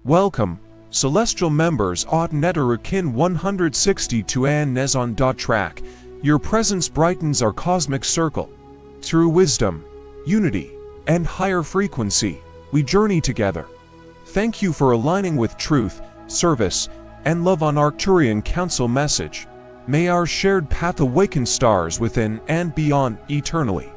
Welcome, celestial members Aut Neterakin 162 and Nezon. Track. Your presence brightens our cosmic circle. Through wisdom, unity, and higher frequency, we journey together. Thank you for aligning with truth, service, and love on Arcturian Council message. May our shared path awaken stars within and beyond eternally.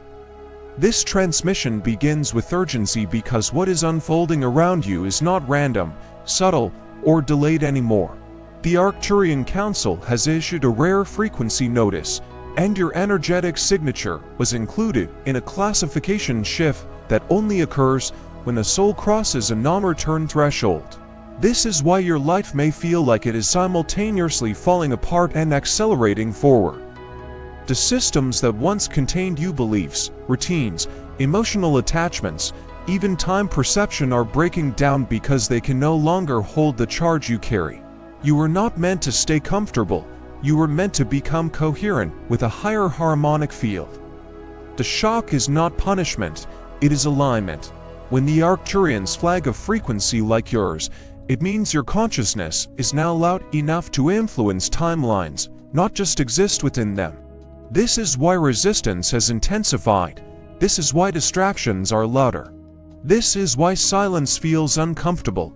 This transmission begins with urgency because what is unfolding around you is not random, subtle, or delayed anymore. The Arcturian Council has issued a rare frequency notice, and your energetic signature was included in a classification shift that only occurs when a soul crosses a non-return threshold. This is why your life may feel like it is simultaneously falling apart and accelerating forward. The systems that once contained you beliefs, routines, emotional attachments, even time perception are breaking down because they can no longer hold the charge you carry. You were not meant to stay comfortable, you were meant to become coherent with a higher harmonic field. The shock is not punishment, it is alignment. When the Arcturians flag a frequency like yours, it means your consciousness is now loud enough to influence timelines, not just exist within them. This is why resistance has intensified. This is why distractions are louder. This is why silence feels uncomfortable.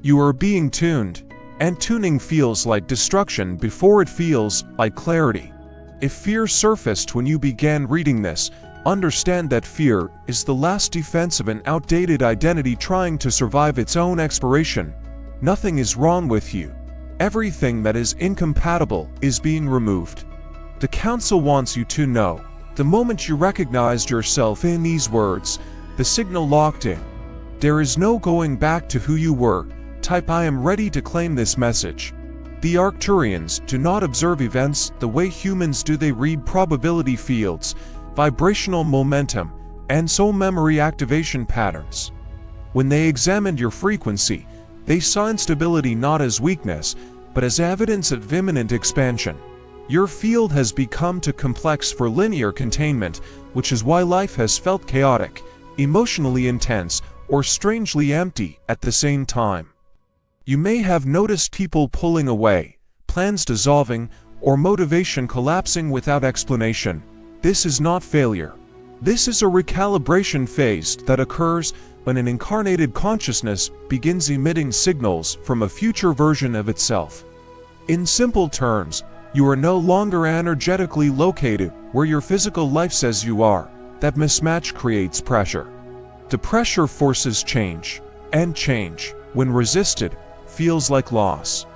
You are being tuned, and tuning feels like destruction before it feels like clarity. If fear surfaced when you began reading this, understand that fear is the last defense of an outdated identity trying to survive its own expiration. Nothing is wrong with you. Everything that is incompatible is being removed. The Council wants you to know, the moment you recognized yourself in these words, the signal locked in. There is no going back to who you were. Type I am ready to claim this message. The Arcturians do not observe events the way humans do. They read probability fields, vibrational momentum, and soul memory activation patterns. When they examined your frequency, they saw instability not as weakness, but as evidence of imminent expansion. Your field has become too complex for linear containment, which is why life has felt chaotic, emotionally intense, or strangely empty at the same time. You may have noticed people pulling away, plans dissolving, or motivation collapsing without explanation. This is not failure. This is a recalibration phase that occurs when an incarnated consciousness begins emitting signals from a future version of itself. In simple terms, you are no longer energetically located where your physical life says you are. That mismatch creates pressure. The pressure forces change, and change, when resisted, feels like loss.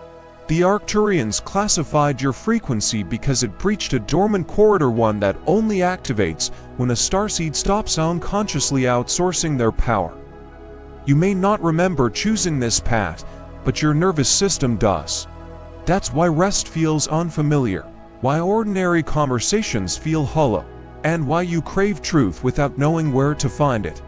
The Arcturians classified your frequency because it breached a dormant corridor, one that only activates when a starseed stops unconsciously outsourcing their power. You may not remember choosing this path, but your nervous system does. That's why rest feels unfamiliar, why ordinary conversations feel hollow, and why you crave truth without knowing where to find it.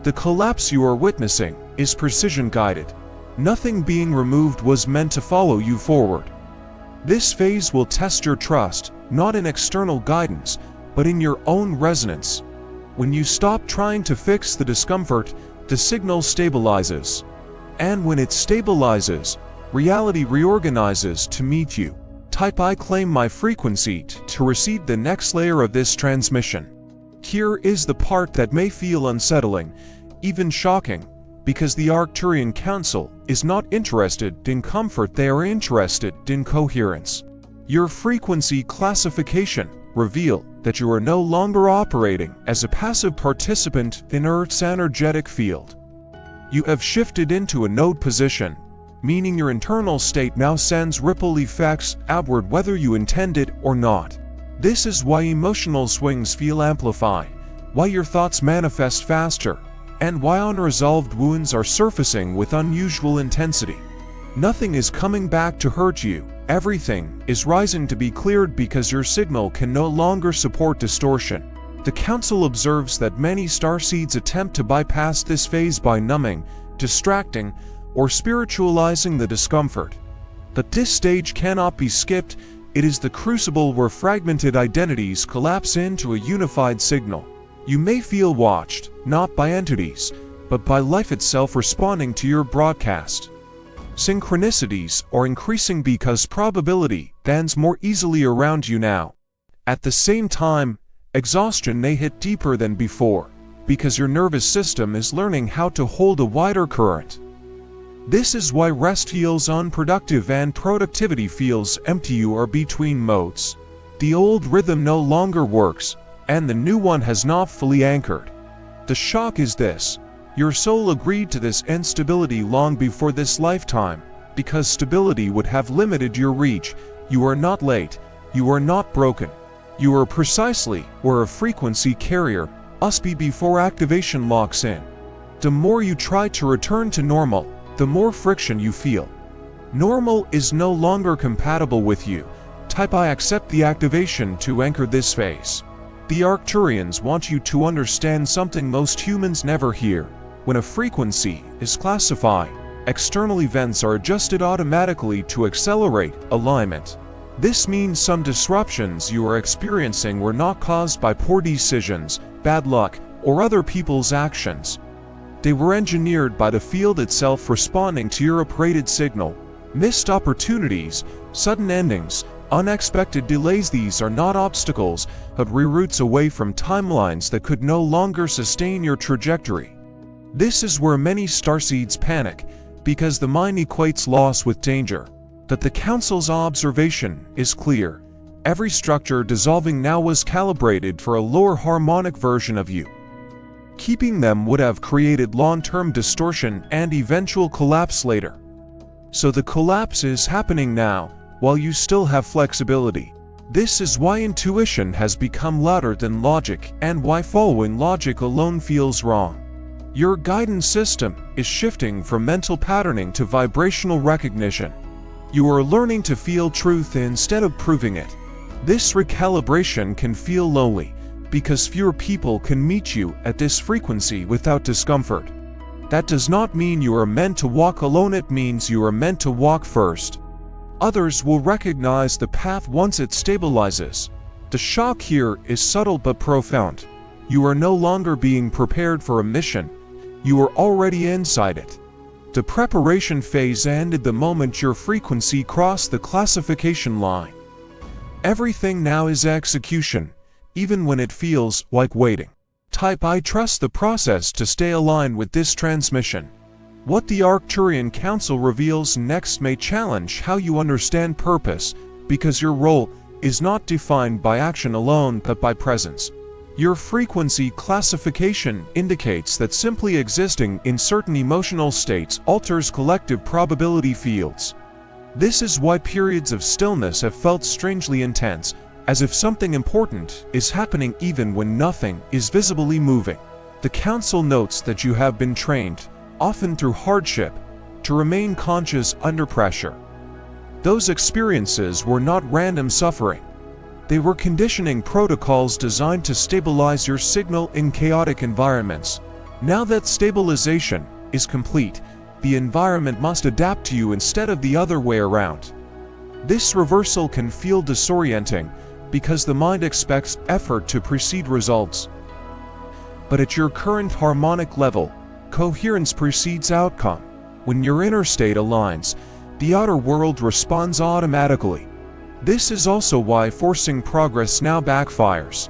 The collapse you are witnessing is precision-guided. Nothing being removed was meant to follow you forward. This phase will test your trust, not in external guidance, but in your own resonance. When you stop trying to fix the discomfort, the signal stabilizes. And when it stabilizes, reality reorganizes to meet you. Type I claim my frequency to receive the next layer of this transmission. Here is the part that may feel unsettling, even shocking, because the Arcturian Council is not interested in comfort, they are interested in coherence. Your frequency classification reveals that you are no longer operating as a passive participant in Earth's energetic field. You have shifted into a node position, meaning your internal state now sends ripple effects outward whether you intend it or not. This is why emotional swings feel amplified, why your thoughts manifest faster, and why unresolved wounds are surfacing with unusual intensity. Nothing is coming back to hurt you, everything is rising to be cleared because your signal can no longer support distortion. The Council observes that many starseeds attempt to bypass this phase by numbing, distracting, or spiritualizing the discomfort. But this stage cannot be skipped. It is the crucible where fragmented identities collapse into a unified signal. You may feel watched, not by entities, but by life itself responding to your broadcast. Synchronicities are increasing because probability bends more easily around you now. At the same time, exhaustion may hit deeper than before, because your nervous system is learning how to hold a wider current. This is why rest feels unproductive and productivity feels empty. You are between modes. The old rhythm no longer works, and the new one has not fully anchored. The shock is this: your soul agreed to this instability long before this lifetime, because stability would have limited your reach. You are not late, you are not broken. You are precisely where a frequency carrier must be before activation locks in. The more you try to return to normal, the more friction you feel. Normal is no longer compatible with you. Type I accept the activation to anchor this phase. The Arcturians want you to understand something most humans never hear. When a frequency is classified, external events are adjusted automatically to accelerate alignment. This means some disruptions you are experiencing were not caused by poor decisions, bad luck, or other people's actions. They were engineered by the field itself responding to your uprated signal. Missed opportunities, sudden endings, unexpected delays, these are not obstacles, but reroutes away from timelines that could no longer sustain your trajectory. This is where many starseeds panic, because the mind equates loss with danger. But the Council's observation is clear. Every structure dissolving now was calibrated for a lower harmonic version of you. Keeping them would have created long-term distortion and eventual collapse later. So the collapse is happening now, while you still have flexibility. This is why intuition has become louder than logic, and why following logic alone feels wrong. Your guidance system is shifting from mental patterning to vibrational recognition. You are learning to feel truth instead of proving it. This recalibration can feel lonely, because fewer people can meet you at this frequency without discomfort. That does not mean you are meant to walk alone, it means you are meant to walk first. Others will recognize the path once it stabilizes. The shock here is subtle but profound. You are no longer being prepared for a mission, you are already inside it. The preparation phase ended the moment your frequency crossed the classification line. Everything now is execution, even when it feels like waiting. Type I trust the process to stay aligned with this transmission. What the Arcturian Council reveals next may challenge how you understand purpose, because your role is not defined by action alone but by presence. Your frequency classification indicates that simply existing in certain emotional states alters collective probability fields. This is why periods of stillness have felt strangely intense, as if something important is happening even when nothing is visibly moving. The Council notes that you have been trained, often through hardship, to remain conscious under pressure. Those experiences were not random suffering. They were conditioning protocols designed to stabilize your signal in chaotic environments. Now that stabilization is complete, the environment must adapt to you instead of the other way around. This reversal can feel disorienting, because the mind expects effort to precede results. But at your current harmonic level, coherence precedes outcome. When your inner state aligns, the outer world responds automatically. This is also why forcing progress now backfires.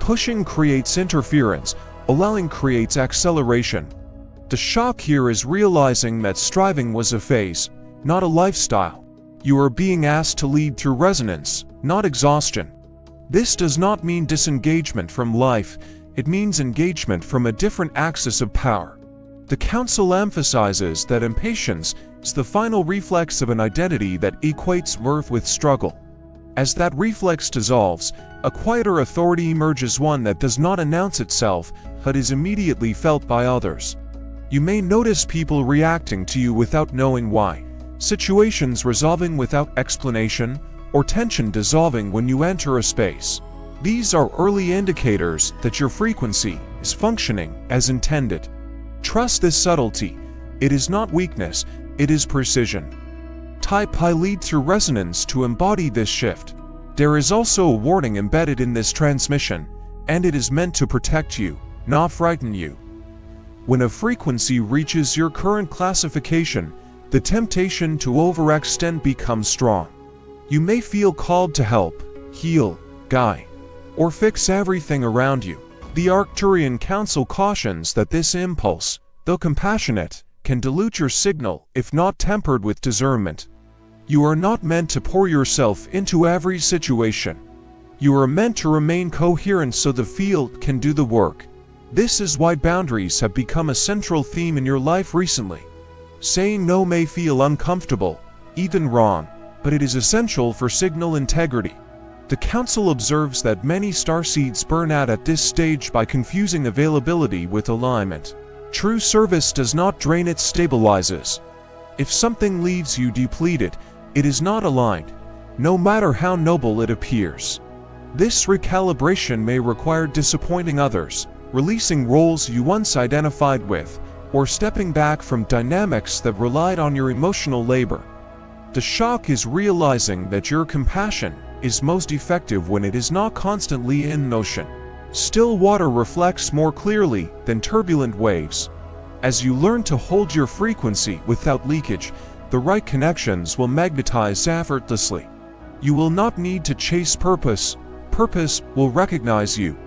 Pushing creates interference, allowing creates acceleration. The shock here is realizing that striving was a phase, not a lifestyle. You are being asked to lead through resonance, not exhaustion. This does not mean disengagement from life, it means engagement from a different axis of power. The Council emphasizes that impatience is the final reflex of an identity that equates worth with struggle. As that reflex dissolves, a quieter authority emerges, one that does not announce itself, but is immediately felt by others. You may notice people reacting to you without knowing why, situations resolving without explanation, or tension dissolving when you enter a space. These are early indicators that your frequency is functioning as intended. Trust this subtlety. It is not weakness, it is precision. Type I lead through resonance to embody this shift. There is also a warning embedded in this transmission, and it is meant to protect you, not frighten you. When a frequency reaches your current classification, the temptation to overextend becomes strong. You may feel called to help, heal, guide, or fix everything around you. The Arcturian Council cautions that this impulse, though compassionate, can dilute your signal if not tempered with discernment. You are not meant to pour yourself into every situation. You are meant to remain coherent so the field can do the work. This is why boundaries have become a central theme in your life recently. Saying no may feel uncomfortable, even wrong, but it is essential for signal integrity. The Council observes that many starseeds burn out at this stage by confusing availability with alignment. True service does not drain, it stabilizes. If something leaves you depleted, it is not aligned, no matter how noble it appears. This recalibration may require disappointing others, releasing roles you once identified with, or stepping back from dynamics that relied on your emotional labor. The shock is realizing that your compassion is most effective when it is not constantly in motion. Still water reflects more clearly than turbulent waves. As you learn to hold your frequency without leakage, the right connections will magnetize effortlessly. You will not need to chase purpose. Purpose will recognize you.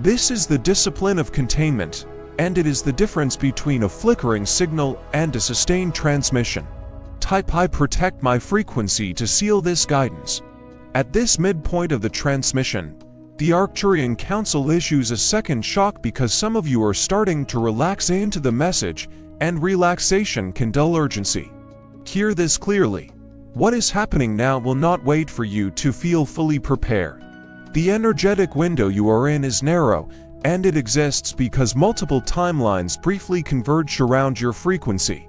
This is the discipline of containment, and it is the difference between a flickering signal and a sustained transmission. Type I protect my frequency to seal this guidance. At this midpoint of the transmission, the Arcturian Council issues a second shock because some of you are starting to relax into the message, and relaxation can dull urgency. Hear this clearly. What is happening now will not wait for you to feel fully prepared. The energetic window you are in is narrow, and it exists because multiple timelines briefly converge around your frequency.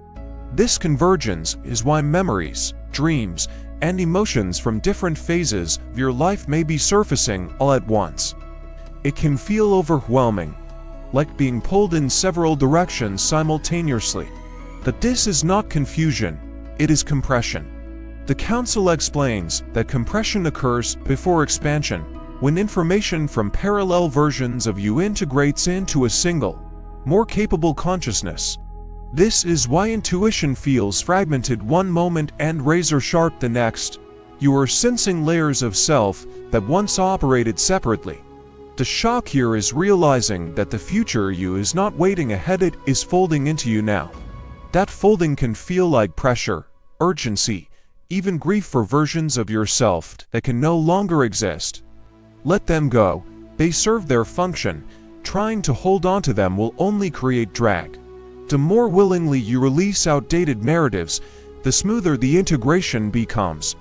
This convergence is why memories, dreams, and emotions from different phases of your life may be surfacing all at once. It can feel overwhelming, like being pulled in several directions simultaneously. But this is not confusion, it is compression. The Council explains that compression occurs before expansion, when information from parallel versions of you integrates into a single, more capable consciousness. This is why intuition feels fragmented one moment and razor-sharp the next. You are sensing layers of self that once operated separately. The shock here is realizing that the future you is not waiting ahead, it is folding into you now. That folding can feel like pressure, urgency, even grief for versions of yourself that can no longer exist. Let them go, they serve their function. Trying to hold on to them will only create drag. The more willingly you release outdated narratives, the smoother the integration becomes.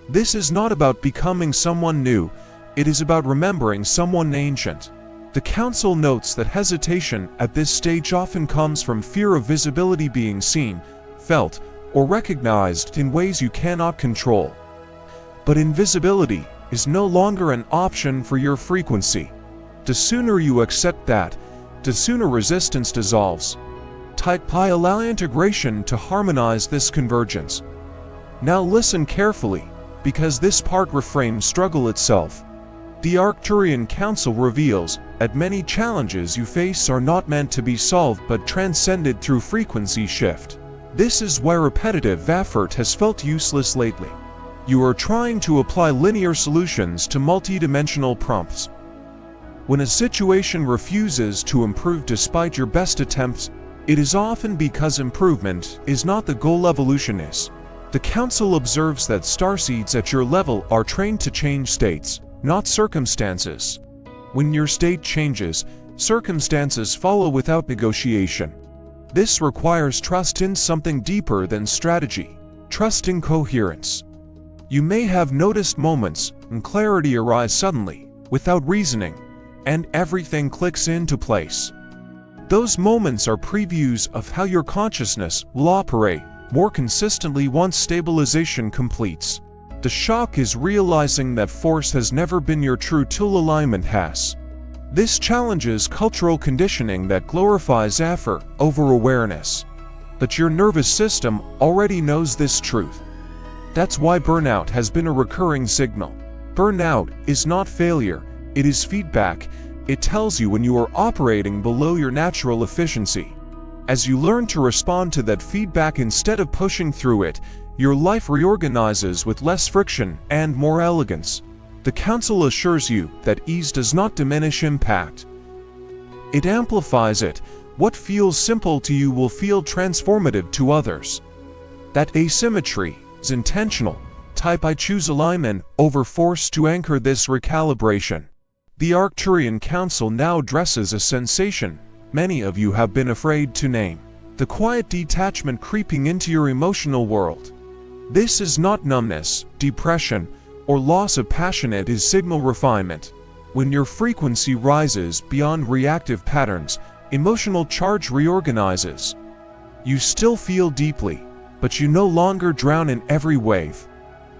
This is not about becoming someone new, it is about remembering someone ancient. The Council notes that hesitation at this stage often comes from fear of visibility being seen, felt, or recognized in ways you cannot control. But invisibility is no longer an option for your frequency. The sooner you accept that, the sooner resistance dissolves. Type I allow integration to harmonize this convergence. Now listen carefully, because this part reframes struggle itself. The Arcturian Council reveals that many challenges you face are not meant to be solved but transcended through frequency shift. This is why repetitive effort has felt useless lately. You are trying to apply linear solutions to multidimensional prompts. When a situation refuses to improve despite your best attempts, it is often because improvement is not the goal, evolution is. The Council observes that starseeds at your level are trained to change states, not circumstances. When your state changes, circumstances follow without negotiation. This requires trust in something deeper than strategy, trust in coherence. You may have noticed moments when clarity arrives suddenly, without reasoning, and everything clicks into place. Those moments are previews of how your consciousness will operate more consistently once stabilization completes. The shock is realizing that force has never been your true tool, alignment has. This challenges cultural conditioning that glorifies effort over awareness. But your nervous system already knows this truth. That's why burnout has been a recurring signal. Burnout is not failure, it is feedback. It tells you when you are operating below your natural efficiency. As you learn to respond to that feedback instead of pushing through it, your life reorganizes with less friction and more elegance. The Council assures you that ease does not diminish impact. It amplifies it. What feels simple to you will feel transformative to others. That asymmetry is intentional. Type I choose alignment over force to anchor this recalibration. The Arcturian Council now addresses a sensation many of you have been afraid to name: the quiet detachment creeping into your emotional world. This is not numbness, depression, or loss of passion. It is signal refinement. When your frequency rises beyond reactive patterns, emotional charge reorganizes. You still feel deeply, but you no longer drown in every wave.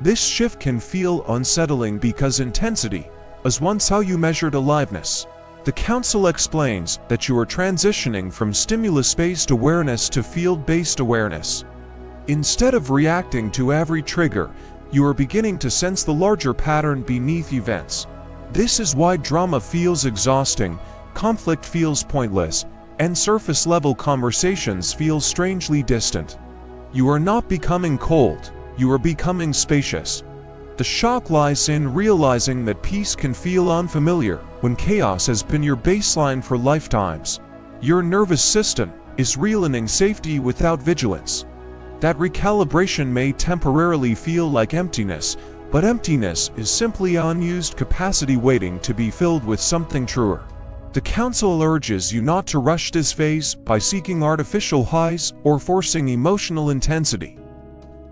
This shift can feel unsettling because intensity was once how you measured aliveness. The Council explains that you are transitioning from stimulus-based awareness to field-based awareness. Instead of reacting to every trigger, you are beginning to sense the larger pattern beneath events. This is why drama feels exhausting, conflict feels pointless, and surface-level conversations feel strangely distant. You are not becoming cold, you are becoming spacious. The shock lies in realizing that peace can feel unfamiliar when chaos has been your baseline for lifetimes. Your nervous system is relearning safety without vigilance. That recalibration may temporarily feel like emptiness, but emptiness is simply unused capacity waiting to be filled with something truer. The Council urges you not to rush this phase by seeking artificial highs or forcing emotional intensity.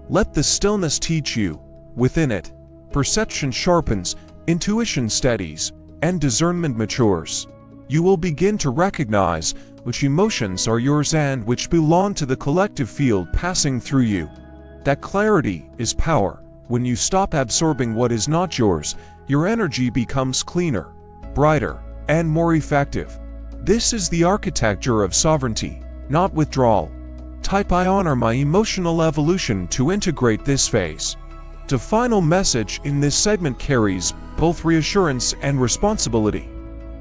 Let the stillness teach you. Within it, perception sharpens, intuition steadies, and discernment matures. You will begin to recognize which emotions are yours and which belong to the collective field passing through you. That clarity is power. When you stop absorbing what is not yours, your energy becomes cleaner, brighter, and more effective. This is the architecture of sovereignty, not withdrawal. Type I honor my emotional evolution to integrate this phase. The final message in this segment carries both reassurance and responsibility.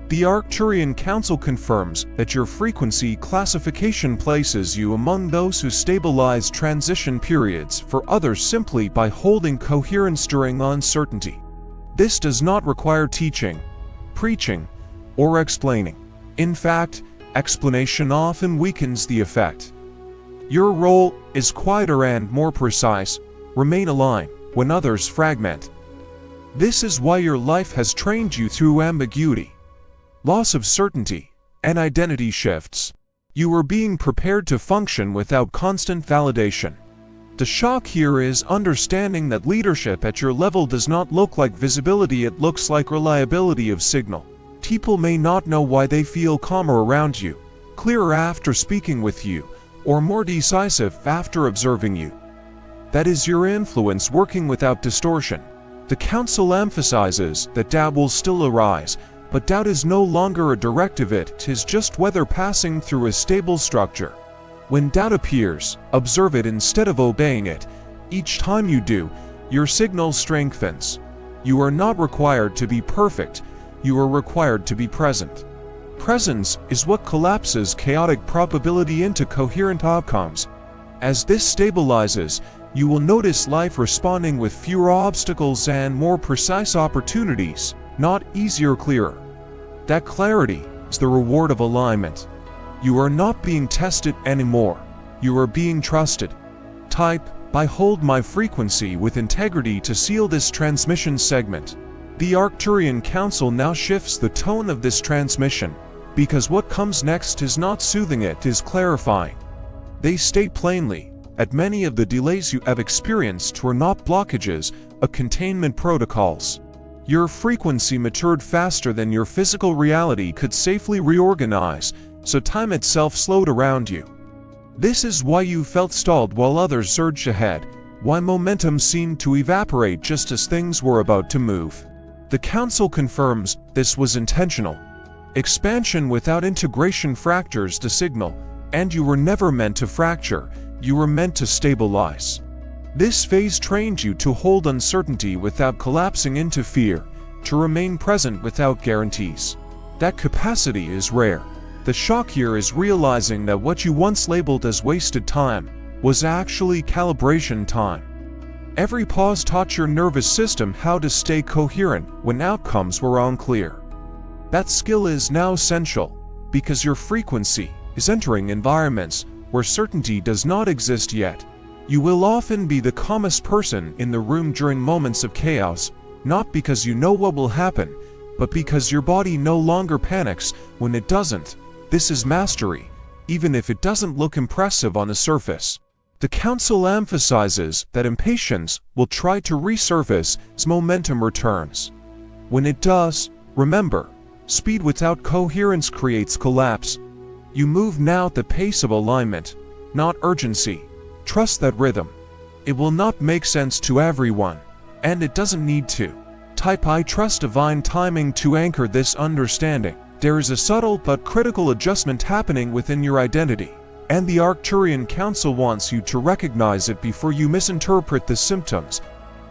The Arcturian Council confirms that your frequency classification places you among those who stabilize transition periods for others simply by holding coherence during uncertainty. This does not require teaching, preaching, or explaining. In fact, explanation often weakens the effect. Your role is quieter and more precise. Remain aligned when others fragment. This is why your life has trained you through ambiguity, loss of certainty, and identity shifts. You are being prepared to function without constant validation. The shock here is understanding that leadership at your level does not look like visibility, it looks like reliability of signal. People may not know why they feel calmer around you, clearer after speaking with you, or more decisive after observing you. That is your influence working without distortion. The Council emphasizes that doubt will still arise, but doubt is no longer a directive, it is just weather passing through a stable structure. When doubt appears, observe it instead of obeying it. Each time you do, your signal strengthens. You are not required to be perfect, you are required to be present. Presence is what collapses chaotic probability into coherent outcomes. As this stabilizes, you will notice life responding with fewer obstacles and more precise opportunities, not easier, clearer. That clarity is the reward of alignment. You are not being tested anymore. You are being trusted. Type, I hold my frequency with integrity to seal this transmission segment. The Arcturian Council now shifts the tone of this transmission, because what comes next is not soothing, it is clarifying. They state plainly, at many of the delays you have experienced were not blockages, but containment protocols. Your frequency matured faster than your physical reality could safely reorganize, so time itself slowed around you. This is why you felt stalled while others surged ahead, why momentum seemed to evaporate just as things were about to move. The Council confirms this was intentional. Expansion without integration fractures the signal, and you were never meant to fracture, you were meant to stabilize. This phase trained you to hold uncertainty without collapsing into fear, to remain present without guarantees. That capacity is rare. The shock here is realizing that what you once labeled as wasted time was actually calibration time. Every pause taught your nervous system how to stay coherent when outcomes were unclear. That skill is now essential because your frequency is entering environments where certainty does not exist yet. You will often be the calmest person in the room during moments of chaos, not because you know what will happen, but because your body no longer panics when it doesn't. This is mastery, even if it doesn't look impressive on the surface. The Council emphasizes that impatience will try to resurface as momentum returns. When it does, remember, speed without coherence creates collapse. You move now at the pace of alignment, not urgency. Trust that rhythm. It will not make sense to everyone, and it doesn't need to. Type I trust divine timing to anchor this understanding. There is a subtle but critical adjustment happening within your identity, and the Arcturian Council wants you to recognize it before you misinterpret the symptoms.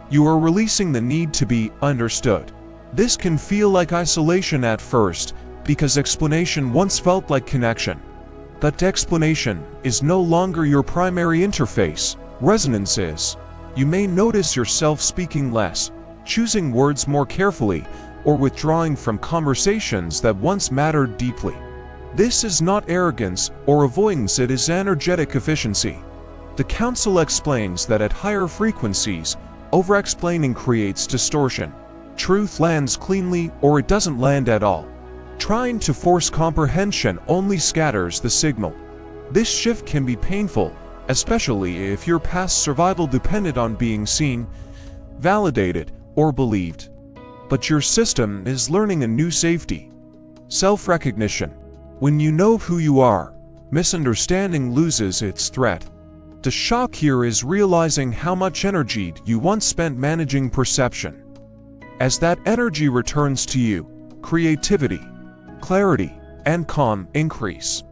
You are releasing the need to be understood. This can feel like isolation at first, because explanation once felt like connection. That explanation is no longer your primary interface, resonance is. You may notice yourself speaking less, choosing words more carefully, or withdrawing from conversations that once mattered deeply. This is not arrogance or avoidance, it is energetic efficiency. The Council explains that at higher frequencies, over-explaining creates distortion. Truth lands cleanly or it doesn't land at all. Trying to force comprehension only scatters the signal. This shift can be painful, especially if your past survival depended on being seen, validated, or believed. But your system is learning a new safety: self-recognition. When you know who you are, misunderstanding loses its threat. The shock here is realizing how much energy you once spent managing perception. As that energy returns to you, creativity, clarity, and calm increase.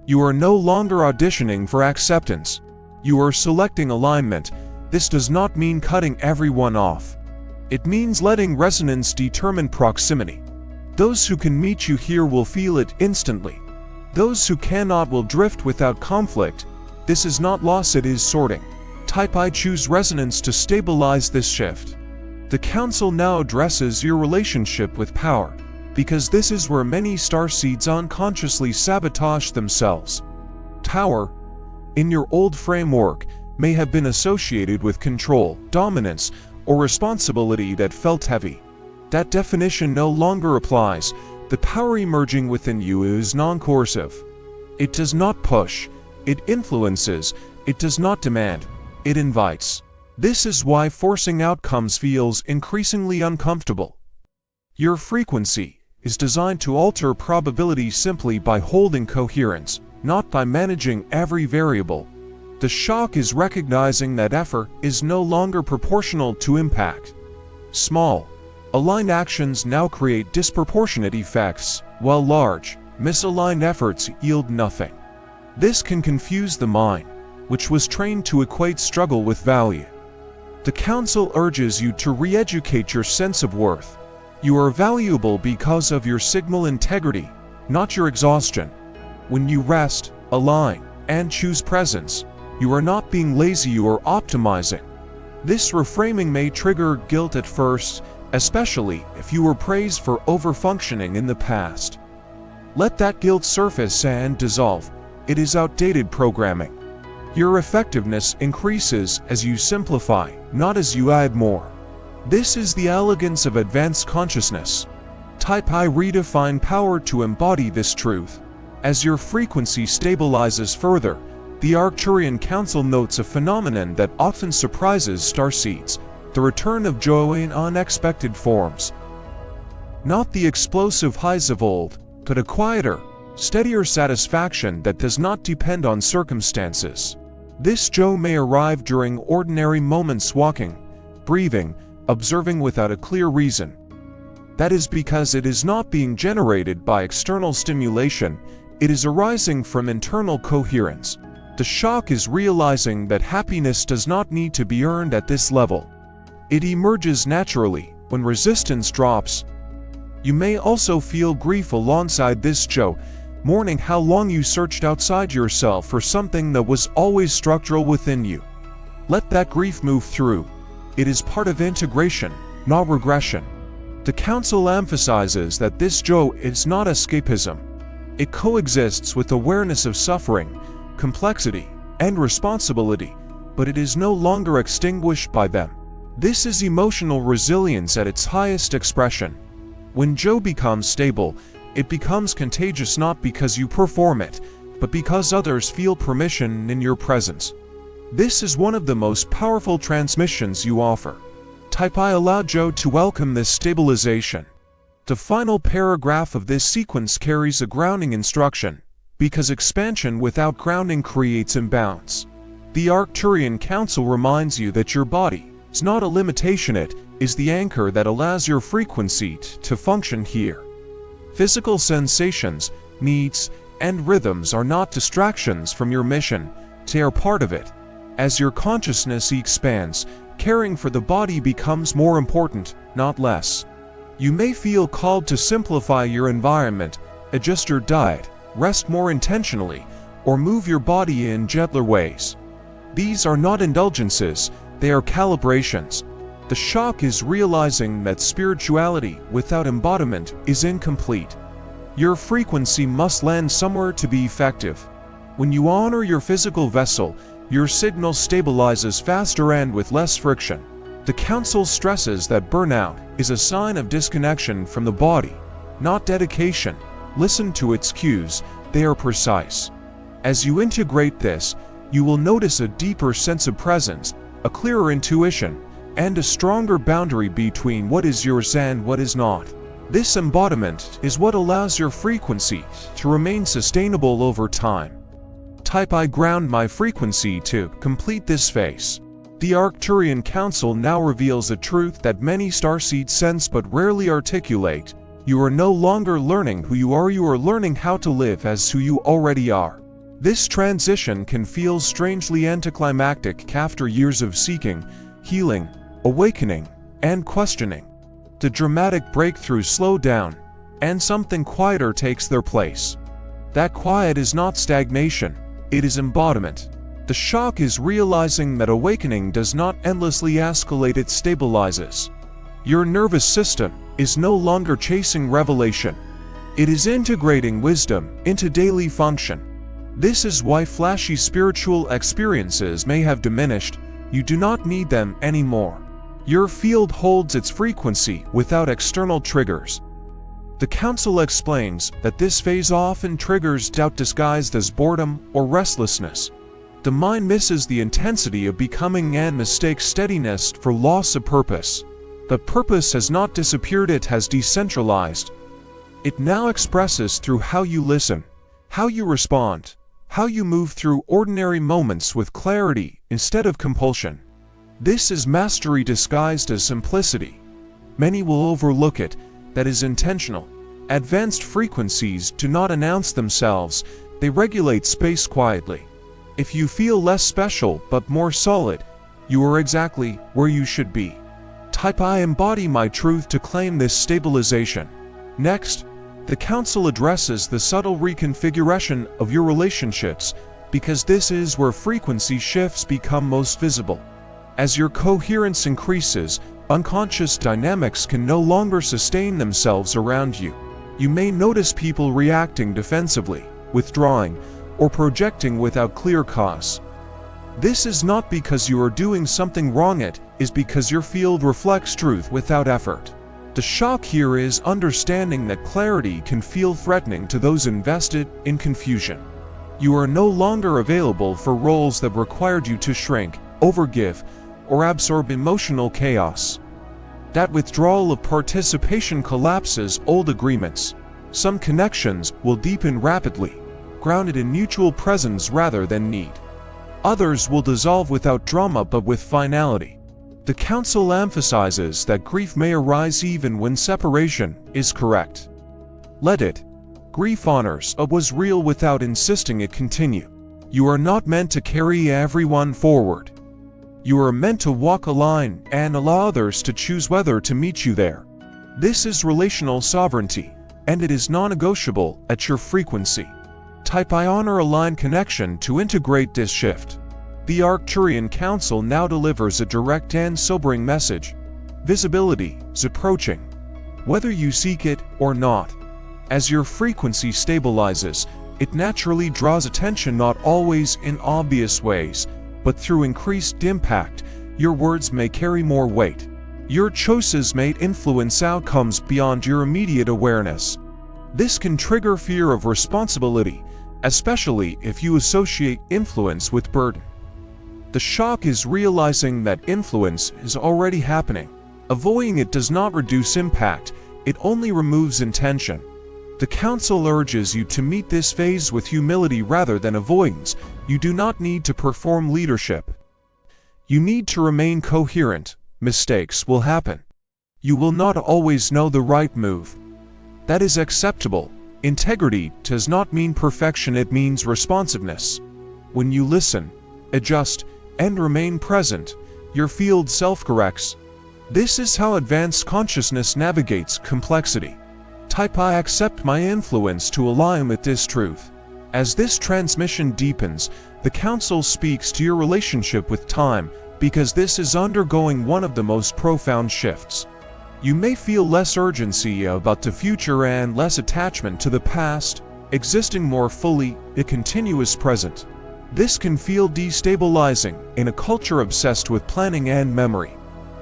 You are no longer auditioning for acceptance. You are selecting alignment. This does not mean cutting everyone off. It means letting resonance determine proximity. Those who can meet you here will feel it instantly. Those who cannot will drift without conflict. This is not loss, it is sorting. Type I choose resonance to stabilize this shift. The Council now addresses your relationship with power, because this is where many starseeds unconsciously sabotage themselves. Power, in your old framework, may have been associated with control, dominance, or responsibility that felt heavy. That definition no longer applies. The power emerging within you is non-coercive. It does not push, it influences, it does not demand, it invites. This is why forcing outcomes feels increasingly uncomfortable. Your frequency is designed to alter probability simply by holding coherence, not by managing every variable. The shock is recognizing that effort is no longer proportional to impact. Small, aligned actions now create disproportionate effects, while large, misaligned efforts yield nothing. This can confuse the mind, which was trained to equate struggle with value. The Council urges you to re-educate your sense of worth. You are valuable because of your signal integrity, not your exhaustion. When you rest, align, and choose presence, you are not being lazy, you are optimizing. This reframing may trigger guilt at first, especially if you were praised for overfunctioning in the past. Let that guilt surface and dissolve. It is outdated programming. Your effectiveness increases as you simplify, not as you add more. This is the elegance of advanced consciousness. Type I redefine power to embody this truth. As your frequency stabilizes further, the Arcturian Council notes a phenomenon that often surprises starseeds: the return of joy in unexpected forms. Not the explosive highs of old, but a quieter, steadier satisfaction that does not depend on circumstances. This joy may arrive during ordinary moments, walking, breathing, observing without a clear reason. That is because it is not being generated by external stimulation, it is arising from internal coherence. The shock is realizing that happiness does not need to be earned at this level. It emerges naturally when resistance drops. You may also feel grief alongside this joy, mourning how long you searched outside yourself for something that was always structural within you. Let that grief move through. It is part of integration, not regression. The Council emphasizes that this joy is not escapism. It coexists with awareness of suffering, complexity, and responsibility, but it is no longer extinguished by them. This is emotional resilience at its highest expression. When joy becomes stable, it becomes contagious not because you perform it, but because others feel permission in your presence. This is one of the most powerful transmissions you offer. Type I allow Joe to welcome this stabilization. The final paragraph of this sequence carries a grounding instruction, because expansion without grounding creates imbalance. The Arcturian Council reminds you that your body is not a limitation, it is the anchor that allows your frequency to function here. Physical sensations, needs, and rhythms are not distractions from your mission, they are part of it. As your consciousness expands, caring for the body becomes more important, not less. You may feel called to simplify your environment, adjust your diet, rest more intentionally, or move your body in gentler ways. These are not indulgences, they are calibrations. The shock is realizing that spirituality without embodiment is incomplete. Your frequency must land somewhere to be effective. When you honor your physical vessel, your signal stabilizes faster and with less friction. The Council stresses that burnout is a sign of disconnection from the body, not dedication. Listen to its cues, they are precise. As you integrate this, you will notice a deeper sense of presence, a clearer intuition, and a stronger boundary between what is yours and what is not. This embodiment is what allows your frequency to remain sustainable over time. Type I ground my frequency to complete this phase. The Arcturian Council now reveals a truth that many starseeds sense but rarely articulate. You are no longer learning who you are learning how to live as who you already are. This transition can feel strangely anticlimactic after years of seeking, healing, awakening, and questioning. The dramatic breakthroughs slow down, and something quieter takes their place. That quiet is not stagnation, it is embodiment. The shock is realizing that awakening does not endlessly escalate, it stabilizes. Your nervous system is no longer chasing revelation. It is integrating wisdom into daily function. This is why flashy spiritual experiences may have diminished. You do not need them anymore. Your field holds its frequency without external triggers. The Council explains that this phase often triggers doubt disguised as boredom or restlessness. The mind misses the intensity of becoming and mistakes steadiness for loss of purpose. But purpose has not disappeared, it has decentralized. It now expresses through how you listen, how you respond, how you move through ordinary moments with clarity instead of compulsion. This is mastery disguised as simplicity. Many will overlook it, that is intentional. Advanced frequencies do not announce themselves, they regulate space quietly. If you feel less special but more solid, you are exactly where you should be. Type I embody my truth to claim this stabilization. Next, the Council addresses the subtle reconfiguration of your relationships, because this is where frequency shifts become most visible. As your coherence increases, unconscious dynamics can no longer sustain themselves around you. You may notice people reacting defensively, withdrawing, or projecting without clear cause. This is not because you are doing something wrong, it is because your field reflects truth without effort. The shock here is understanding that clarity can feel threatening to those invested in confusion. You are no longer available for roles that required you to shrink, overgive, or absorb emotional chaos. That withdrawal of participation collapses old agreements. Some connections will deepen rapidly, grounded in mutual presence rather than need. Others will dissolve without drama but with finality. The Council emphasizes that grief may arise even when separation is correct. Let it. Grief honors what was real without insisting it continue. You are not meant to carry everyone forward. You are meant to walk a line and allow others to choose whether to meet you there. This is relational sovereignty, and it is non-negotiable at your frequency. Type I honor a line connection to integrate this shift. The Arcturian Council now delivers a direct and sobering message. Visibility is approaching, whether you seek it or not. As your frequency stabilizes, it naturally draws attention, not always in obvious ways, but through increased impact. Your words may carry more weight. Your choices may influence outcomes beyond your immediate awareness. This can trigger fear of responsibility, especially if you associate influence with burden. The shock is realizing that influence is already happening. Avoiding it does not reduce impact, it only removes intention. The Council urges you to meet this phase with humility rather than avoidance. You do not need to perform leadership. You need to remain coherent. Mistakes will happen. You will not always know the right move. That is acceptable. Integrity does not mean perfection, it means responsiveness. When you listen, adjust, and remain present, your field self-corrects. This is how advanced consciousness navigates complexity. Type I accept my influence to align with this truth. As this transmission deepens, the Council speaks to your relationship with time, because this is undergoing one of the most profound shifts. You may feel less urgency about the future and less attachment to the past, existing more fully, a continuous present. This can feel destabilizing in a culture obsessed with planning and memory.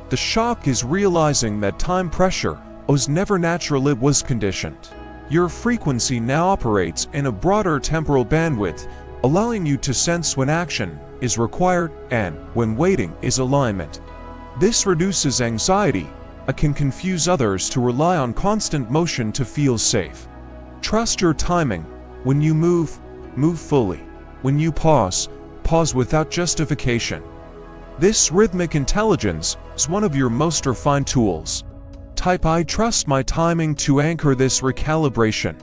The shock is realizing that time pressure was never natural, it was conditioned. Your frequency now operates in a broader temporal bandwidth, allowing you to sense when action is required and when waiting is alignment. This reduces anxiety. It can confuse others to rely on constant motion to feel safe. Trust your timing. When you move, move fully. When you pause, pause without justification. This rhythmic intelligence is one of your most refined tools. Type I trust my timing to anchor this recalibration.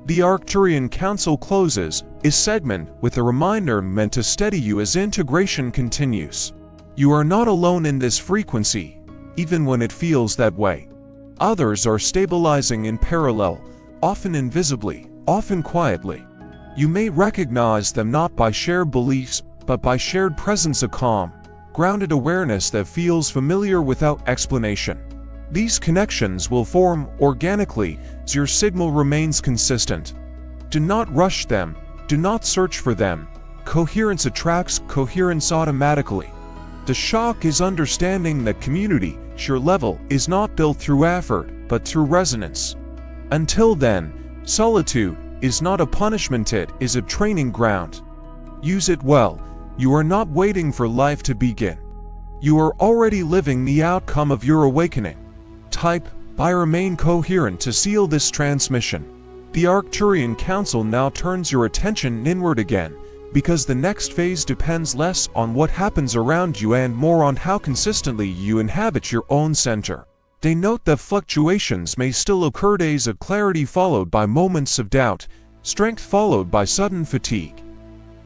The Arcturian Council closes this segment with a reminder meant to steady you as integration continues. You are not alone in this frequency, even when it feels that way. Others are stabilizing in parallel, often invisibly, often quietly. You may recognize them not by shared beliefs, but by shared presence, a calm, grounded awareness that feels familiar without explanation. These connections will form organically as your signal remains consistent. Do not rush them, do not search for them. Coherence attracts coherence automatically. The shock is understanding that community, your level, is not built through effort, but through resonance. Until then, solitude is not a punishment, it is a training ground. Use it well. You are not waiting for life to begin. You are already living the outcome of your awakening. Type I remain coherent to seal this transmission. The Arcturian Council now turns your attention inward again, because the next phase depends less on what happens around you and more on how consistently you inhabit your own center. They note that fluctuations may still occur, days of clarity followed by moments of doubt, strength followed by sudden fatigue.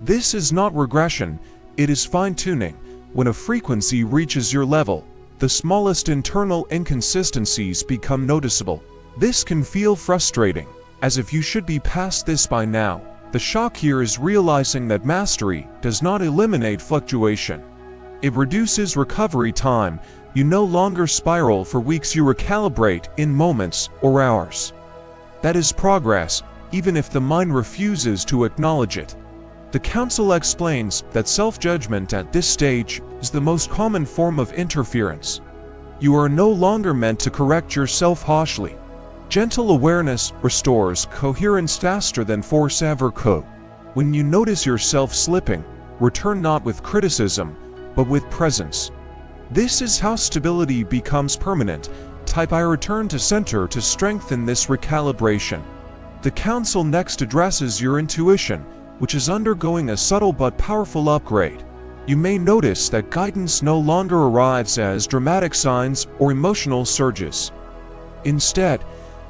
This is not regression, it is fine-tuning. When a frequency reaches your level, the smallest internal inconsistencies become noticeable. This can feel frustrating, as if you should be past this by now. The shock here is realizing that mastery does not eliminate fluctuation. It reduces recovery time. You no longer spiral for weeks, you recalibrate in moments or hours. That is progress, even if the mind refuses to acknowledge it. The Council explains that self-judgment at this stage is the most common form of interference. You are no longer meant to correct yourself harshly. Gentle awareness restores coherence faster than force ever could. When you notice yourself slipping, return not with criticism, but with presence. This is how stability becomes permanent. Type I return to center to strengthen this recalibration. The Council next addresses your intuition, which is undergoing a subtle but powerful upgrade. You may notice that guidance no longer arrives as dramatic signs or emotional surges. Instead,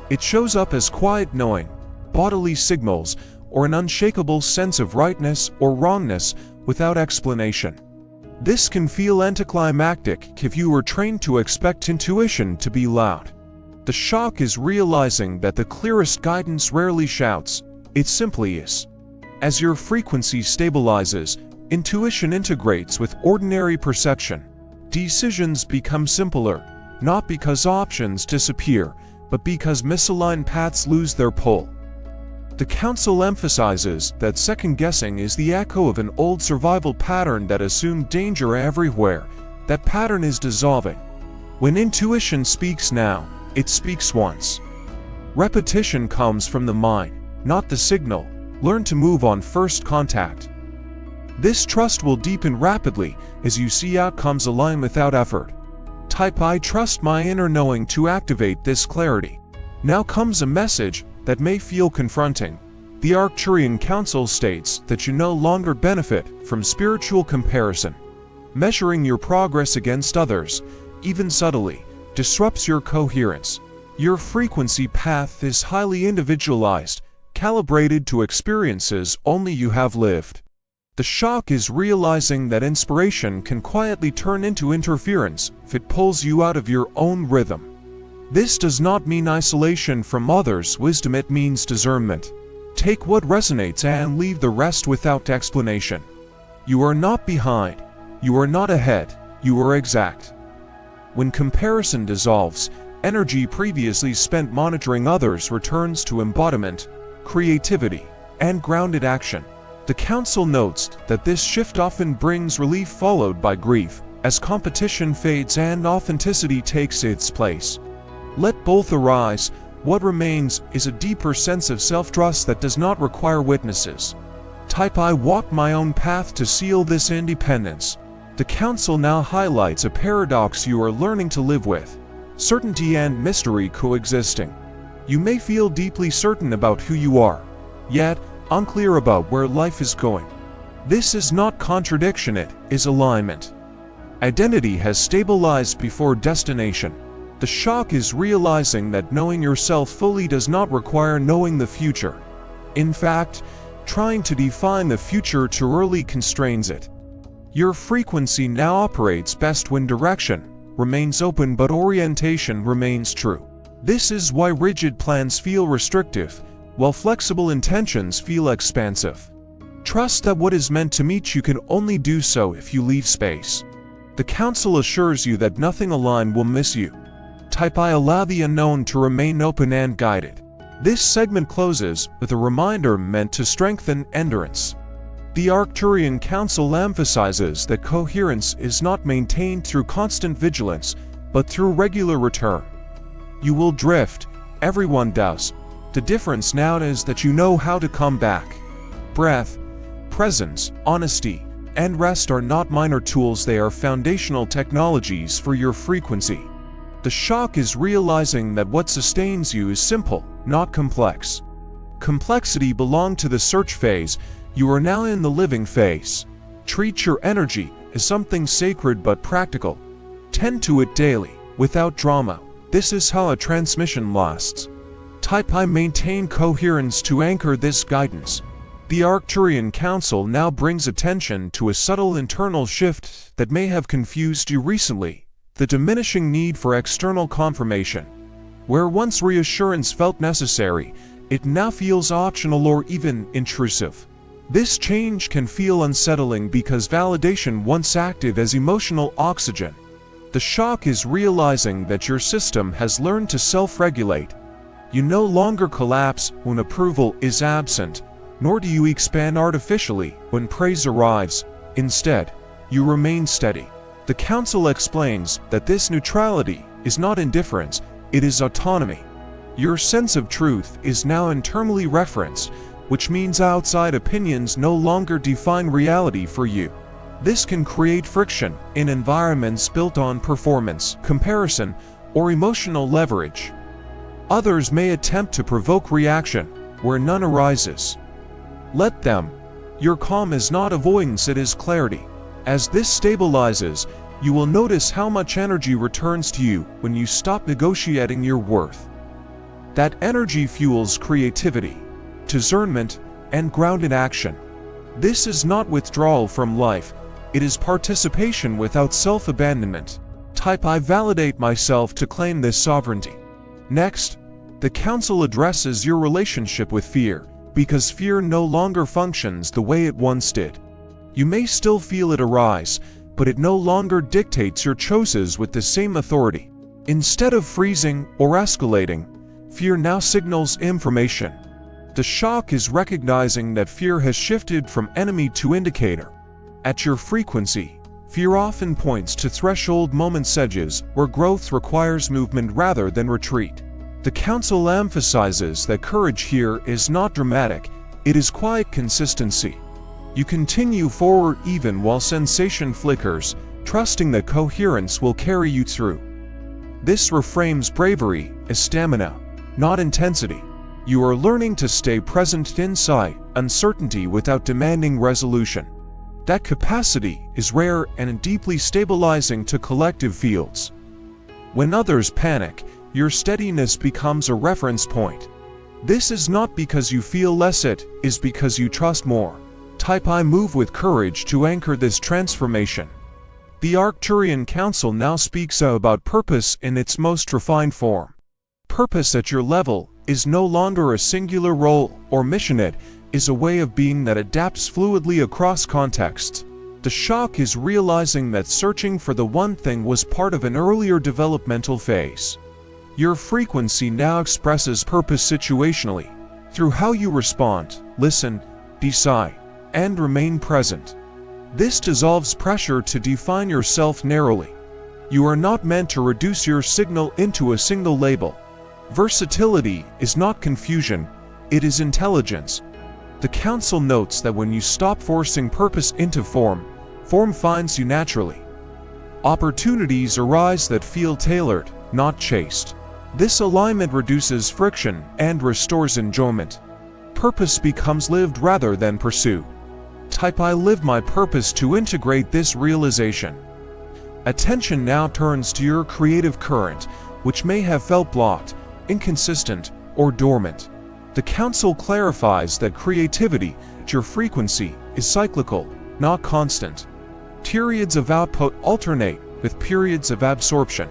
it shows up as quiet knowing, bodily signals, or an unshakable sense of rightness or wrongness without explanation. This can feel anticlimactic if you were trained to expect intuition to be loud. The shock is realizing that the clearest guidance rarely shouts, it simply is. As your frequency stabilizes, intuition integrates with ordinary perception. Decisions become simpler, not because options disappear, but because misaligned paths lose their pull. The Council emphasizes that second-guessing is the echo of an old survival pattern that assumed danger everywhere. That pattern is dissolving. When intuition speaks now, it speaks once. Repetition comes from the mind, not the signal. Learn to move on first contact. This trust will deepen rapidly as you see outcomes align without effort. Type I trust my inner knowing to activate this clarity. Now comes a message that may feel confronting. The Arcturian Council states that you no longer benefit from spiritual comparison. Measuring your progress against others, even subtly, disrupts your coherence. Your frequency path is highly individualized, calibrated to experiences only you have lived. The shock is realizing that inspiration can quietly turn into interference if it pulls you out of your own rhythm. This does not mean isolation from others' wisdom, it means discernment. Take what resonates and leave the rest without explanation. You are not behind. You are not ahead. You are exact. When comparison dissolves, energy previously spent monitoring others returns to embodiment, creativity, and grounded action. The Council notes that this shift often brings relief followed by grief, as competition fades and authenticity takes its place. Let both arise. What remains is a deeper sense of self-trust that does not require witnesses. Type I walk my own path to seal this independence. The Council now highlights a paradox you are learning to live with: certainty and mystery coexisting. You may feel deeply certain about who you are, yet unclear about where life is going. This is not contradiction, it is alignment. Identity has stabilized before destination. The shock is realizing that knowing yourself fully does not require knowing the future. In fact, trying to define the future too early constrains it. Your frequency now operates best when direction remains open but orientation remains true. This is why rigid plans feel restrictive, while flexible intentions feel expansive. Trust that what is meant to meet you can only do so if you leave space. The Council assures you that nothing aligned will miss you. Type I allow the unknown to remain open and guided. This segment closes with a reminder meant to strengthen endurance. The Arcturian Council emphasizes that coherence is not maintained through constant vigilance, but through regular return. You will drift, everyone does. The difference now is that you know how to come back. Breath, presence, honesty, and rest are not minor tools, they are foundational technologies for your frequency. The shock is realizing that what sustains you is simple, not complex. Complexity belonged to the search phase. You are now in the living phase. Treat your energy as something sacred but practical. Tend to it daily, without drama. This is how a transmission lasts. Type I maintain coherence to anchor this guidance. The Arcturian Council now brings attention to a subtle internal shift that may have confused you recently: the diminishing need for external confirmation. Where once reassurance felt necessary, it now feels optional or even intrusive. This change can feel unsettling because validation once acted as emotional oxygen. The shock is realizing that your system has learned to self-regulate. You no longer collapse when approval is absent, nor do you expand artificially when praise arrives. Instead, you remain steady. The Council explains that this neutrality is not indifference, it is autonomy. Your sense of truth is now internally referenced, which means outside opinions no longer define reality for you. This can create friction in environments built on performance, comparison, or emotional leverage. Others may attempt to provoke reaction where none arises. Let them. Your calm is not avoidance, it is clarity. As this stabilizes, you will notice how much energy returns to you when you stop negotiating your worth. That energy fuels creativity, discernment, and grounded action. This is not withdrawal from life, it is participation without self-abandonment. Type I validate myself to claim this sovereignty. Next, the Council addresses your relationship with fear, because fear no longer functions the way it once did. You may still feel it arise, but it no longer dictates your choices with the same authority. Instead of freezing or escalating, fear now signals information. The shock is recognizing that fear has shifted from enemy to indicator. At your frequency, fear often points to threshold moment edges where growth requires movement rather than retreat. The Council emphasizes that courage here is not dramatic, it is quiet consistency. You continue forward even while sensation flickers, trusting that coherence will carry you through. This reframes bravery as stamina, not intensity. You are learning to stay present inside uncertainty without demanding resolution. That capacity is rare and deeply stabilizing to collective fields. When others panic, your steadiness becomes a reference point. This is not because you feel less, it is because you trust more. Type I move with courage to anchor this transformation. The Arcturian Council now speaks about purpose in its most refined form. Purpose at your level is no longer a singular role or mission, it is a way of being that adapts fluidly across contexts. The shock is realizing that searching for the one thing was part of an earlier developmental phase. Your frequency now expresses purpose situationally, through how you respond, listen, decide, and remain present. This dissolves pressure to define yourself narrowly. You are not meant to reduce your signal into a single label. Versatility is not confusion, it is intelligence. The Council notes that when you stop forcing purpose into form, form finds you naturally. Opportunities arise that feel tailored, not chased. This alignment reduces friction and restores enjoyment. Purpose becomes lived rather than pursued. Type I live my purpose to integrate this realization. Attention now turns to your creative current, which may have felt blocked, inconsistent, or dormant. The Council clarifies that creativity at your frequency is cyclical, not constant. Periods of output alternate with periods of absorption.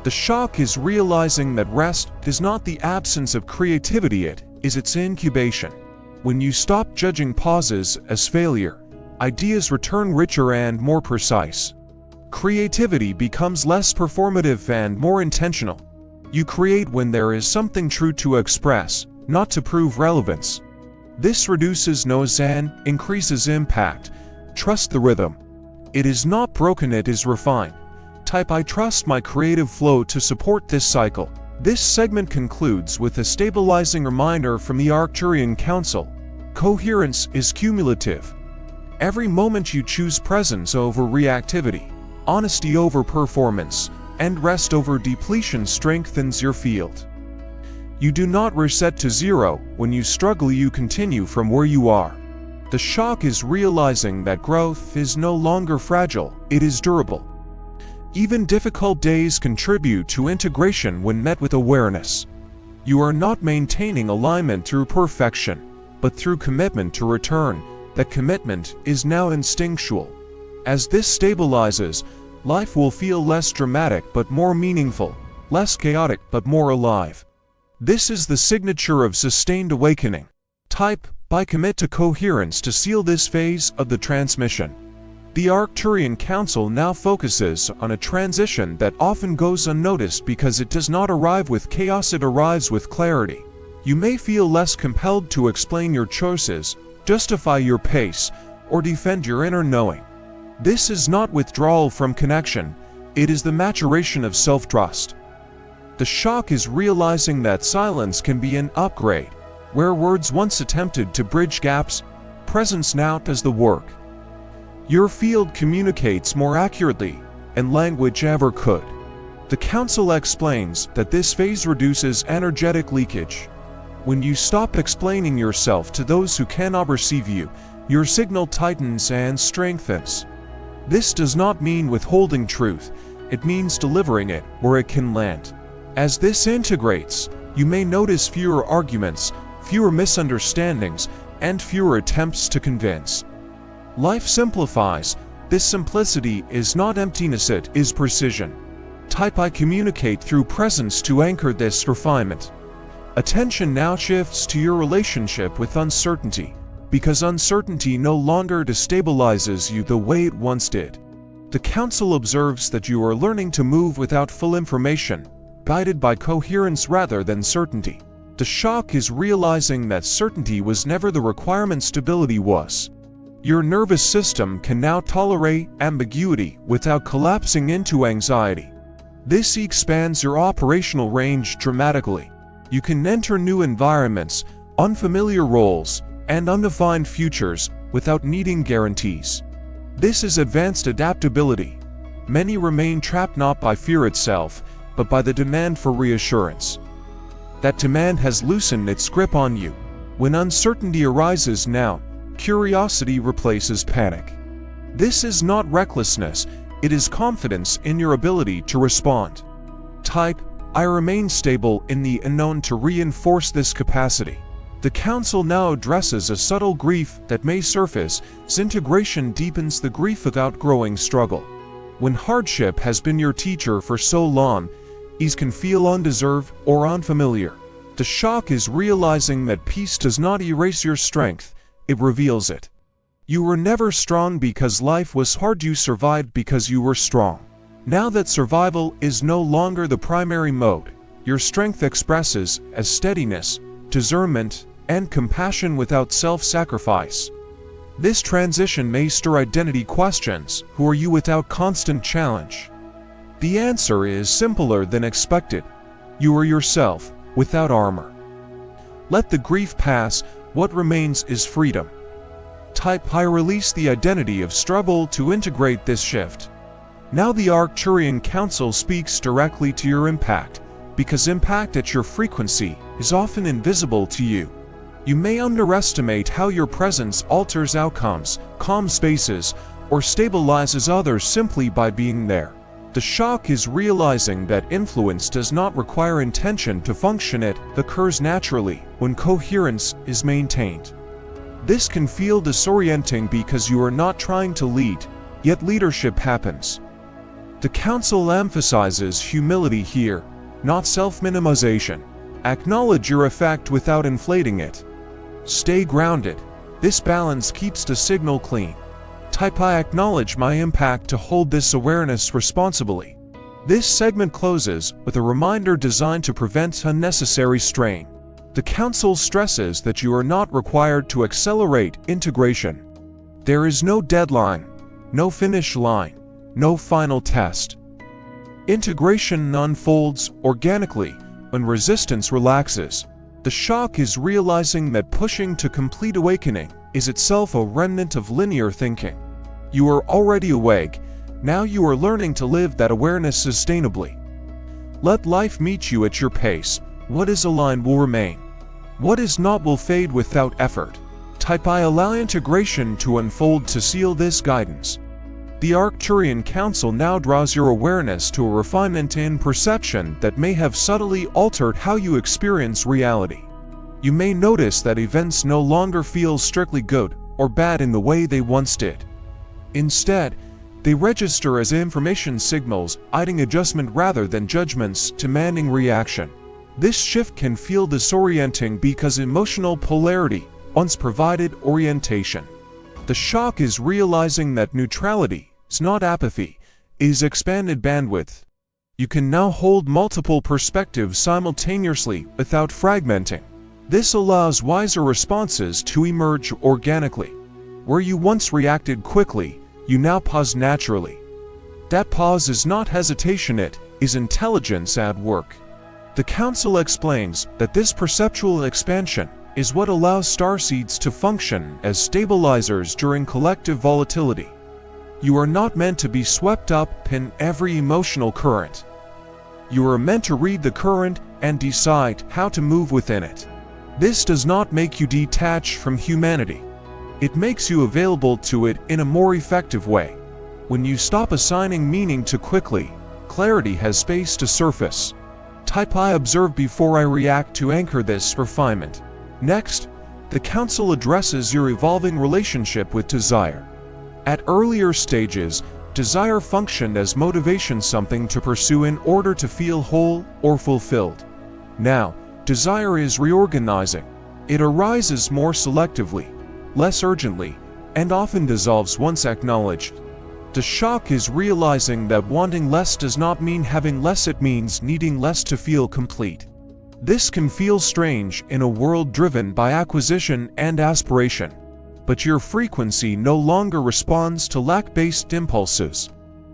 The shock is realizing that rest is not the absence of creativity, it is its incubation. When you stop judging pauses as failure, ideas return richer and more precise. Creativity becomes less performative and more intentional. You create when there is something true to express, not to prove relevance. This reduces noise and increases impact. Trust the rhythm. It is not broken, it is refined. Type I trust my creative flow to support this cycle. This segment concludes with a stabilizing reminder from the Arcturian Council. Coherence is cumulative. Every moment you choose presence over reactivity, honesty over performance, and rest over depletion strengthens your field. You do not reset to zero. When you struggle, you continue from where you are. The shock is realizing that growth is no longer fragile, it is durable. Even difficult days contribute to integration when met with awareness. You are not maintaining alignment through perfection, but through commitment to return. That commitment is now instinctual. As this stabilizes, life will feel less dramatic but more meaningful, less chaotic but more alive. This is the signature of sustained awakening. Type I commit to coherence to seal this phase of the transmission. The Arcturian Council now focuses on a transition that often goes unnoticed because it does not arrive with chaos, it arrives with clarity. You may feel less compelled to explain your choices, justify your pace, or defend your inner knowing. This is not withdrawal from connection, it is the maturation of self-trust. The shock is realizing that silence can be an upgrade. Where words once attempted to bridge gaps, presence now does the work. Your field communicates more accurately than language ever could. The Council explains that this phase reduces energetic leakage. When you stop explaining yourself to those who cannot receive you, your signal tightens and strengthens. This does not mean withholding truth, it means delivering it where it can land. As this integrates, you may notice fewer arguments, fewer misunderstandings, and fewer attempts to convince. Life simplifies. This simplicity is not emptiness, it is precision. Type I communicate through presence to anchor this refinement. Attention now shifts to your relationship with uncertainty, because uncertainty no longer destabilizes you the way it once did. The Council observes that you are learning to move without full information, guided by coherence rather than certainty. The shock is realizing that certainty was never the requirement, stability was. Your nervous system can now tolerate ambiguity without collapsing into anxiety. This expands your operational range dramatically. You can enter new environments, unfamiliar roles, and undefined futures without needing guarantees. This is advanced adaptability. Many remain trapped not by fear itself, but by the demand for reassurance. That demand has loosened its grip on you. When uncertainty arises now, curiosity replaces panic. This is not recklessness, it is confidence in your ability to respond. Type I remain stable in the unknown to reinforce this capacity. The Council now addresses a subtle grief that may surface, as integration deepens the grief of outgrowing struggle. When hardship has been your teacher for so long, ease can feel undeserved or unfamiliar. The shock is realizing that peace does not erase your strength, it reveals it. You were never strong because life was hard, you survived because you were strong. Now that survival is no longer the primary mode, your strength expresses as steadiness, discernment, and compassion without self-sacrifice. This transition may stir identity questions. Who are you without constant challenge? The answer is simpler than expected. You are yourself, without armor. Let the grief pass, what remains is freedom. Type I release the identity of struggle to integrate this shift. Now the Arcturian Council speaks directly to your impact, because impact at your frequency is often invisible to you. You may underestimate how your presence alters outcomes, calms spaces, or stabilizes others simply by being there. The shock is realizing that influence does not require intention to function, it occurs naturally when coherence is maintained. This can feel disorienting because you are not trying to lead, yet leadership happens. The Council emphasizes humility here, not self-minimization. Acknowledge your effect without inflating it. Stay grounded. This balance keeps the signal clean. Type I acknowledge my impact to hold this awareness responsibly. This segment closes with a reminder designed to prevent unnecessary strain. The Council stresses that you are not required to accelerate integration. There is no deadline, no finish line, no final test. Integration unfolds organically when resistance relaxes. The shock is realizing that pushing to complete awakening is itself a remnant of linear thinking. You are already awake, now you are learning to live that awareness sustainably. Let life meet you at your pace. What is aligned will remain. What is not will fade without effort. Type I allow integration to unfold to seal this guidance. The Arcturian Council now draws your awareness to a refinement in perception that may have subtly altered how you experience reality. You may notice that events no longer feel strictly good or bad in the way they once did. Instead, they register as information signals, guiding adjustment rather than judgments demanding reaction. This shift can feel disorienting because emotional polarity once provided orientation. The shock is realizing that neutrality is not apathy, it is expanded bandwidth. You can now hold multiple perspectives simultaneously without fragmenting. This allows wiser responses to emerge organically. Where you once reacted quickly, you now pause naturally. That pause is not hesitation, it is intelligence at work. The Council explains that this perceptual expansion is what allows starseeds to function as stabilizers during collective volatility. You are not meant to be swept up in every emotional current. You are meant to read the current and decide how to move within it. This does not make you detached from humanity. It makes you available to it in a more effective way. When you stop assigning meaning too quickly, clarity has space to surface. Type I observe before I react to anchor this refinement. Next, the Council addresses your evolving relationship with desire. At earlier stages, Desire functioned as motivation, something to pursue in order to feel whole or fulfilled. Now, desire is reorganizing. It arises more selectively, less urgently, and often dissolves once acknowledged. The shock is realizing that wanting less does not mean having less, it means needing less to feel complete. This can feel strange in a world driven by acquisition and aspiration, but your frequency no longer responds to lack-based impulses.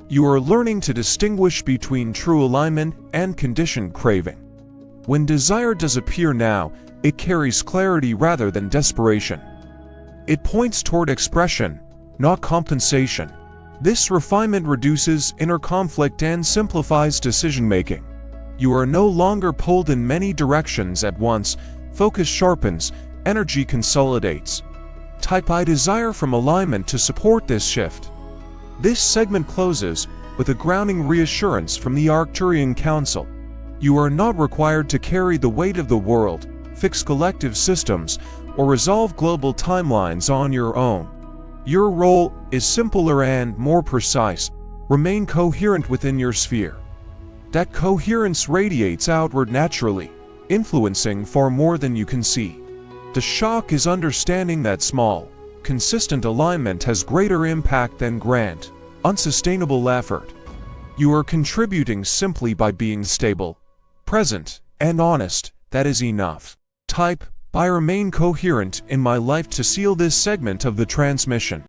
You are learning to distinguish between true alignment and conditioned craving. When desire does appear now, it carries clarity rather than desperation. It points toward expression, not compensation. This refinement reduces inner conflict and simplifies decision-making. You are no longer pulled in many directions at once, focus sharpens, energy consolidates. Type I desire from alignment to support this shift. This segment closes with a grounding reassurance from the Arcturian Council. You are not required to carry the weight of the world, fix collective systems, or resolve global timelines on your own. Your role is simpler and more precise. Remain coherent within your sphere. That coherence radiates outward naturally, influencing far more than you can see. The shock is understanding that small, consistent alignment has greater impact than grand, unsustainable effort. You are contributing simply by being stable, present, and honest. That is enough. Type I remain coherent in my life to seal this segment of the transmission.